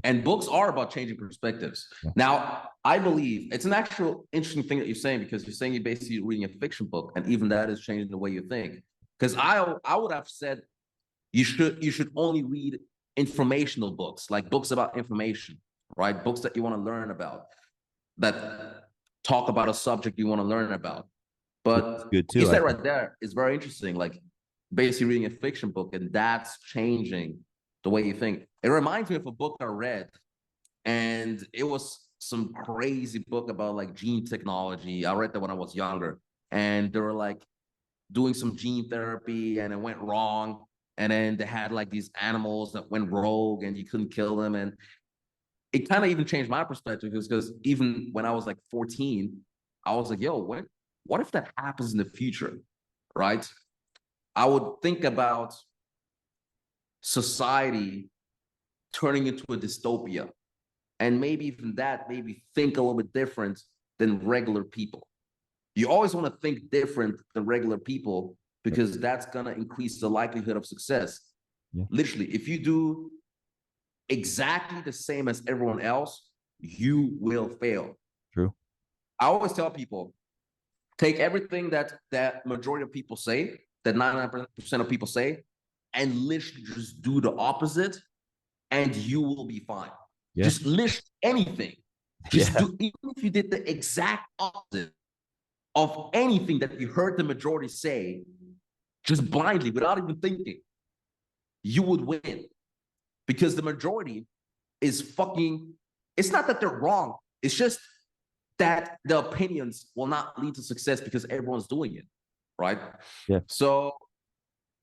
And books are about changing perspectives. Yeah. Now, I believe it's an actual interesting thing that you're saying, because you're saying you're basically reading a fiction book, and even that is changing the way you think. Because I would have said you should only read informational books, like books about information, right? Books that you want to learn about, that talk about a subject you want to learn about. But Good too. you said right there is very interesting. Like basically reading a fiction book, and that's changing the way you think. It reminds me of a book I read, and it was some crazy book about like gene technology. I read that when I was younger, and they were like doing some gene therapy, and it went wrong. And then they had like these animals that went rogue, and you couldn't kill them. And it kind of even changed my perspective, because even when I was like 14, I was like, yo, what if that happens in the future, right? I would think about society turning into a dystopia, and maybe even that maybe think a little bit different than regular people. You always want to think different than regular people, because that's going to increase the likelihood of success. Yeah. Literally, if you do exactly the same as everyone else, you will fail. True. I always tell people, take everything that majority of people say, that 99% of people say, and literally just do the opposite, and you will be fine. Yeah. Just list anything. Just do, even if you did the exact opposite of anything that you heard the majority say, just blindly, without even thinking, you would win. Because the majority is fucking, it's not that they're wrong. It's just that the opinions will not lead to success because everyone's doing it, right? Yeah. So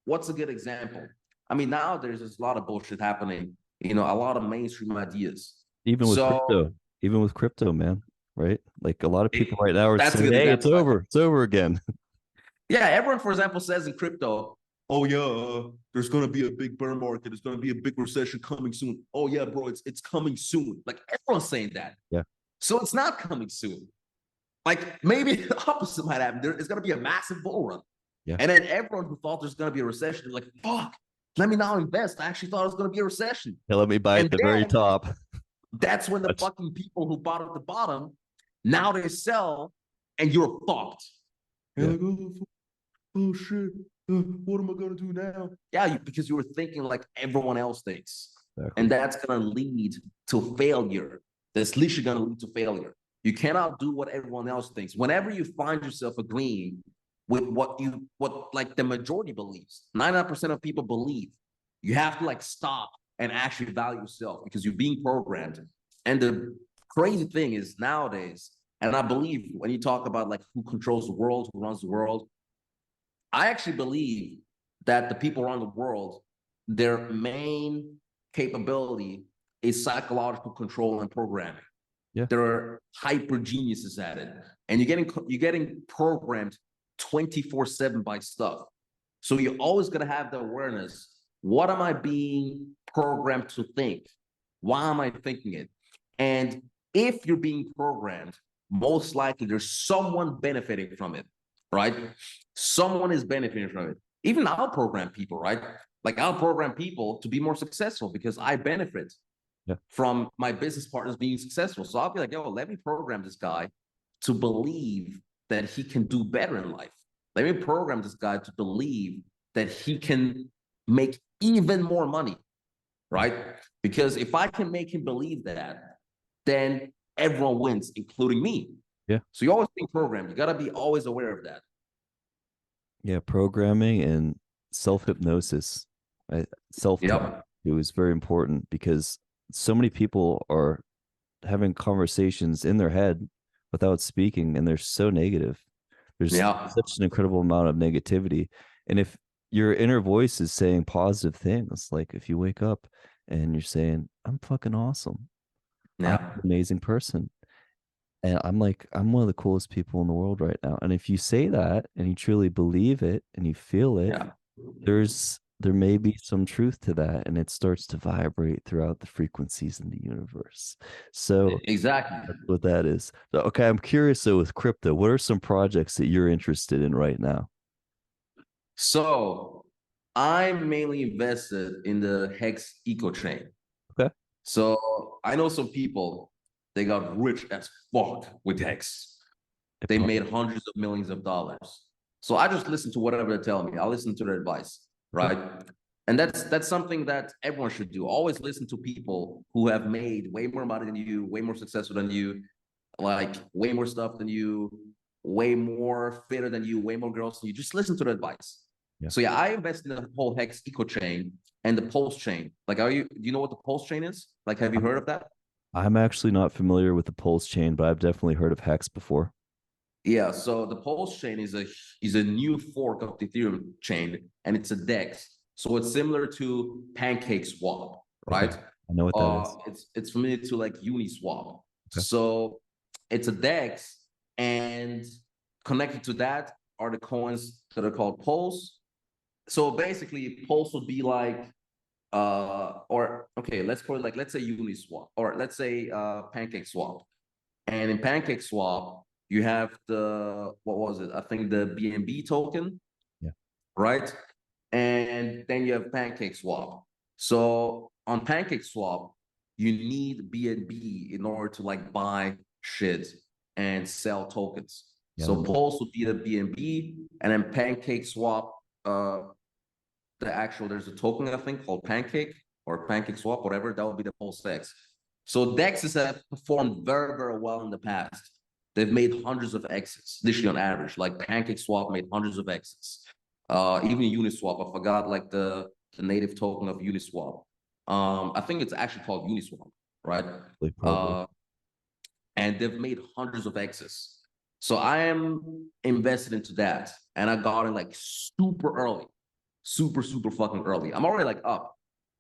what's a good example? I mean, now there's a lot of bullshit happening, a lot of mainstream ideas. Even with crypto, man, right? Like a lot of people right now are saying, hey, it's over again. Yeah, everyone, for example, says in crypto, oh yeah, there's gonna be a big bear market, there's gonna be a big recession coming soon. Oh yeah, bro, it's coming soon. Like everyone's saying that. Yeah. So it's not coming soon. Like maybe the opposite might happen. It's gonna be a massive bull run. Yeah. And then everyone who thought there's gonna be a recession, they're like, fuck, let me now invest. I actually thought it was gonna be a recession. Yeah, let me buy at the very top. That's when the fucking people who bought at the bottom, now they sell, and you're fucked. Yeah. You're like, oh shit, what am I gonna do now? Yeah, because you were thinking like everyone else thinks. Exactly. And that's gonna lead to failure. That's literally gonna lead to failure. You cannot do what everyone else thinks. Whenever you find yourself agreeing with what like the majority believes, 99% of people believe, you have to like stop and actually value yourself, because you're being programmed. And the crazy thing is nowadays, and I believe when you talk about like who controls the world, who runs the world, I actually believe that the people around the world, their main capability is psychological control and programming. Yeah. There are hyper geniuses at it, and you're getting programmed 24/7 by stuff. So you're always gonna have the awareness. What am I being programmed to think? Why am I thinking it? And if you're being programmed, most likely there's someone benefiting from it, right? Someone is benefiting from it. Even I'll program people, right? Like I'll program people to be more successful because I benefit from my business partners being successful. So I'll be like, yo, let me program this guy to believe that he can do better in life. Let me program this guy to believe that he can make even more money, right? Because if I can make him believe that, then everyone wins, including me. Yeah. So you always think programmed. You got to be always aware of that. Yeah, programming and self-hypnosis. Self-talk, it was very important, because so many people are having conversations in their head without speaking, and they're so negative. There's such an incredible amount of negativity. And if your inner voice is saying positive things, like if you wake up and you're saying, I'm fucking awesome. I'm an amazing person. And I'm like, I'm one of the coolest people in the world right now. And if you say that and you truly believe it and you feel it, there may be some truth to that, and it starts to vibrate throughout the frequencies in the universe. So exactly that's what that is. So, okay, I'm curious though, with crypto, what are some projects that you're interested in right now? So I'm mainly invested in the Hex eco chain. Okay. So I know some people, they got rich as fuck with Hex. They made hundreds of millions of dollars. So I just listen to whatever they tell me. I listen to their advice, right? And that's something that everyone should do. Always listen to people who have made way more money than you, way more successful than you, like way more stuff than you, way more fitter than you, way more girls than you. Just listen to the advice. Yeah. So yeah, I invest in the whole Hex eco chain and the Pulse chain. Like, do you know what the Pulse chain is? Like, have you heard of that? I'm actually not familiar with the Pulse chain, but I've definitely heard of Hex before. Yeah, so the Pulse chain is a new fork of the Ethereum chain, and it's a DEX. So it's similar to Pancake Swap, right? Okay. I know what that is. It's familiar to like Uniswap. Okay. So it's a DEX, and connected to that are the coins that are called Pulse. So basically, Pulse would be like or okay, let's call it like, let's say Uniswap, or let's say Pancake Swap. And in Pancake Swap, you have the, what was it? I think the BNB token, Yeah. right? And then you have Pancake Swap. So on Pancake Swap, you need BNB in order to like buy shit and sell tokens. Yeah, so Pulse would be the BNB, and then Pancake Swap, there's a token, I think, called Pancake or Pancake Swap, whatever, that would be the Pulse X. So DEXs have performed very, very well in the past. They've made hundreds of X's, literally on average. Like Pancake Swap made hundreds of X's. Even Uniswap, I forgot like the native token of Uniswap. I think it's actually called Uniswap, right? probably. And they've made hundreds of X's. So I am invested into that, and I got in like super early, super fucking early. I'm already like up,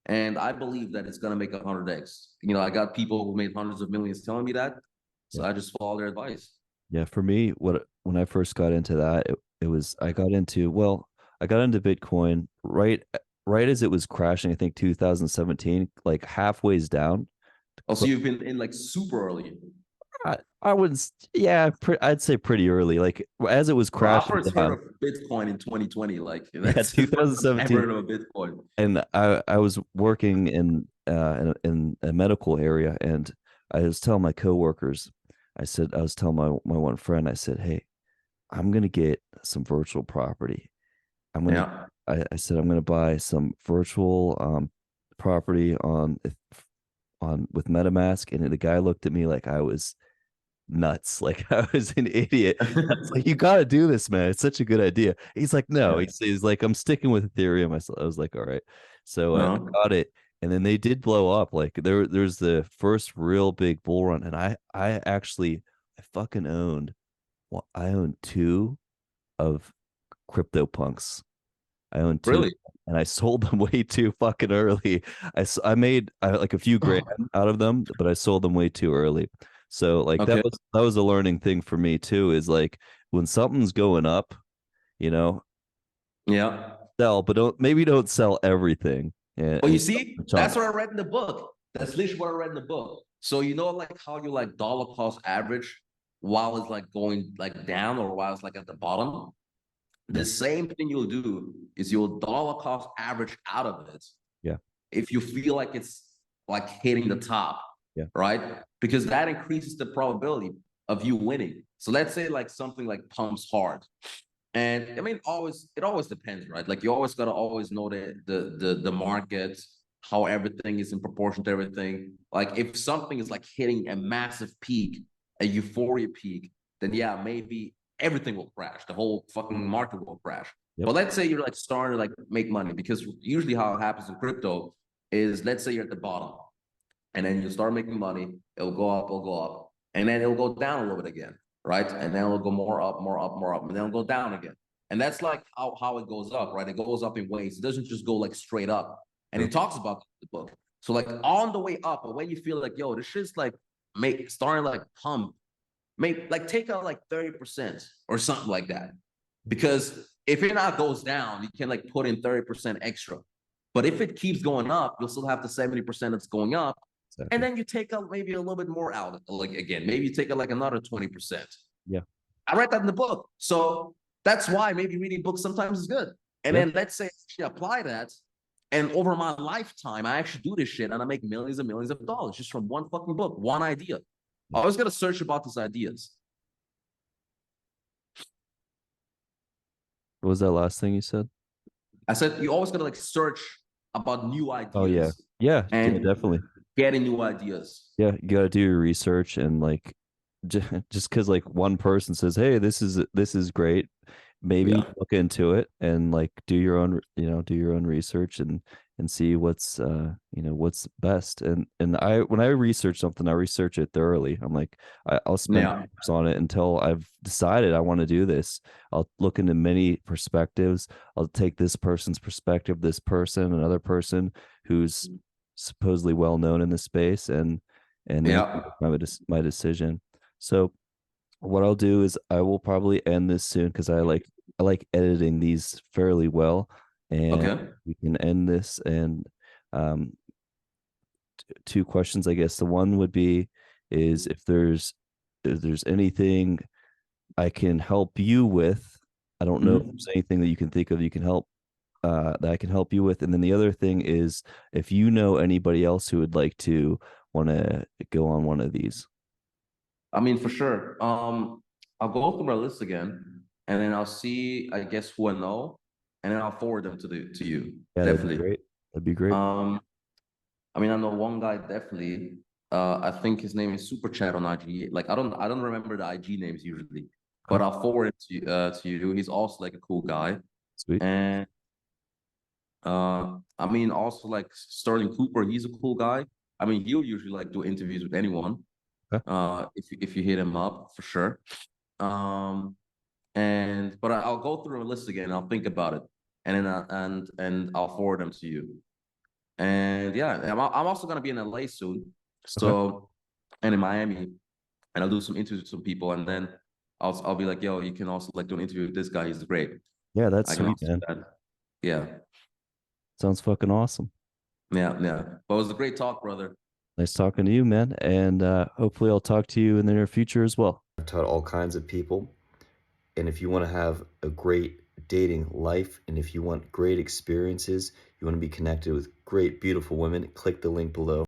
and I believe that it's gonna make 100x. You know, I got people who made hundreds of millions telling me that, so I just follow their advice. Yeah, for me, when I first got into that, it was I got into Bitcoin right as it was crashing, I think 2017, like halfway's down. Oh, so you've been in like super early. I wouldn't, yeah, I'd say pretty early. Like as it was Bro, I crashing first down. heard of Bitcoin in 2020. Like Yeah, that's 2017. I've heard of a Bitcoin. And I was working in a medical area, and I was telling my coworkers, I was telling my one friend, I said, hey, I'm gonna get some virtual property. I said I'm gonna buy some virtual property on with MetaMask, and the guy looked at me like I was nuts, like I was an idiot. I was like, you got to do this, man. It's such a good idea. He's like, no, he's like, I'm sticking with Ethereum. I was like, all right. So I got it, and then they did blow up. Like there's the first real big bull run, and I actually I fucking owned. Well, I owned two of CryptoPunks. I owned two, Really? and I sold them way too fucking early. I made like a few grand out of them, but I sold them way too early. So like Okay. that was a learning thing for me too, is like when something's going up, you know, Yeah. sell, but don't sell everything. Well, you see, that's what I read in the book. That's literally what I read in the book. So you know, like how you like dollar cost average while it's like going like down, or while it's like at the bottom. The same thing you'll do is you'll dollar cost average out of it. Yeah. If you feel like it's like hitting the top. Yeah. Right. Because that increases the probability of you winning. So let's say like something like pumps hard. And I mean, it always depends, right? Like you always gotta always know the market, how everything is in proportion to everything. Like if something is like hitting a massive peak, a euphoria peak, then yeah, maybe everything will crash. The whole fucking market will crash. Yep. But let's say you're like starting to like make money, because usually how it happens in crypto is, let's say you're at the bottom, and then you start making money, it'll go up, and then it'll go down a little bit again, right? And then it'll go more up, and then it'll go down again. And that's like how it goes up, right? It goes up in waves. It doesn't just go like straight up. And it talks about the book. So like on the way up, but when you feel like, yo, this shit's like starting like pump, like take out like 30% or something like that. Because if it not goes down, you can like put in 30% extra. But if it keeps going up, you'll still have the 70% that's going up. Exactly. And then you take out maybe a little bit more out, like again, maybe you take out like another 20%. Yeah. I read that in the book. So that's why maybe reading books sometimes is good. And then let's say you apply that, And over my lifetime, I actually do this shit and I make millions and millions of dollars just from one fucking book, one idea. I always got to search about these ideas. What was that last thing you said? I said you always got to like search about new ideas. Oh yeah, yeah, and definitely. getting new ideas. Yeah, you got to do your research, and like just because like one person says, "Hey, this is great," maybe Yeah. look into it and like do your own, do your own research and see what's what's best. And I when I research something, I research it thoroughly. I'm like, I'll spend Yeah. hours on it until I've decided I want to do this. I'll look into many perspectives. I'll take this person's perspective, this person, another person who's supposedly well known in the space, and then Yeah. my decision. So what I'll do is I will probably end this soon because I like editing these fairly well, and Okay. we can end this. And um, two questions, I guess. The one would be is if there's anything I can help you with. I don't know if there's anything that you can think of you can help that I can help you with. And then the other thing is if you know anybody else who would like to want to go on one of these. I mean, for sure. I'll go through my list again, and then I'll see, I guess, who I know, and then I'll forward them to you. Yeah, that'd be Definitely. great. That'd be great. I mean, I know one guy definitely. I think his name is Super Chat on IG. Like, I don't remember the IG names usually, but Okay. I'll forward it to you. He's also like a cool guy, Sweet. and I mean, also like Sterling Cooper. He's a cool guy. I mean, he'll usually like do interviews with anyone. Okay. If you hit him up for sure. Um, but I'll go through a list again. I'll think about it, and then and I'll forward them to you. And yeah, I'm also gonna be in LA soon, Okay. so and in Miami, and I'll do some interviews with some people, and then I'll be like, yo, you can also like do an interview with this guy. He's great. Yeah, that's I can sweet, also do man. that. Yeah, Sounds fucking awesome. yeah. But it was a great talk, brother. Nice talking to you, man. And hopefully I'll talk to you in the near future as well. I've taught all kinds of people. And if you want to have a great dating life, and if you want great experiences, you want to be connected with great, beautiful women, click the link below.